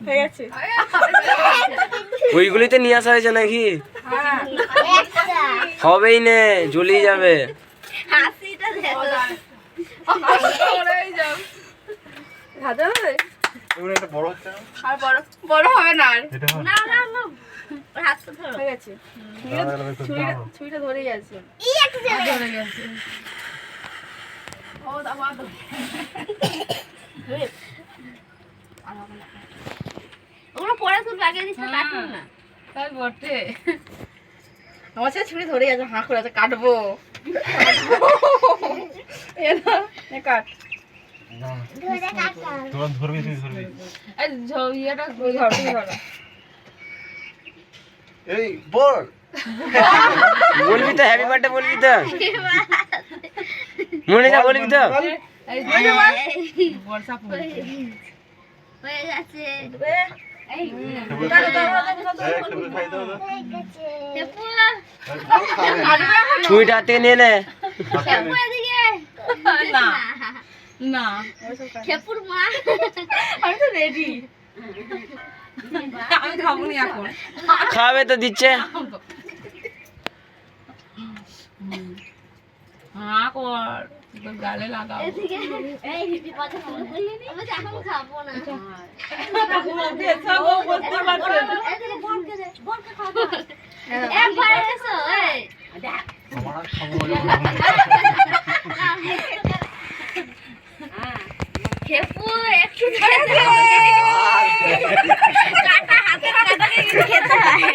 হয়ে গেছে। ওইগুলিতে নিয়ে আসা হয়েছে নাকি? হবেই নে, জ্বলেই যাবে। হাসিটা দেখো। ভাজা হবে? এগুলো একটা বড় হচ্ছে না? আর বড় হবে না আর। এটা হবে? না না না। ওর হাতটা ধরো। হয়ে গেছে। ছুরিটা ধরেই আছে। ধরে গেছে। ও দাও দাও। ওগুলো পরে তুই লাগিয়ে দিস কাটুন না। তাই বটে। আমার সাথে ছুরি ধরেই আছে, হাঁ করে আছে, কাটবো। এ না, এ কাট। তোরা ধরবি, তুই ধরবি। এই ইয়েটা ধর, তুমি ধরো। এই বল। বলবি তো হ্যাপি বার্থডে বলবি তো? মনে যা বলবি তো? এই বর্ষা পড়ে হয়ে গেছে। এই দাও দাও খেপু খাই দাও দাও। ছুঁইটা হাতে নিয়ে নে। না না খেপুর মা আমি তো রেডি। আমি খাবো না এখন। খাবে তো দিচ্ছে। হ্যাঁ কর, তোর গালে লাগাও। এদিকে এই হিপি পাতা ফুল করলি নি আমি এখন খাবো না সব বলতে পারছে এদিকে বলকে খাবো একবার এসো এই দেখ আমার আর খাবো খেপু একটু খেতে কাটা হাতে কাটা খেতে হয়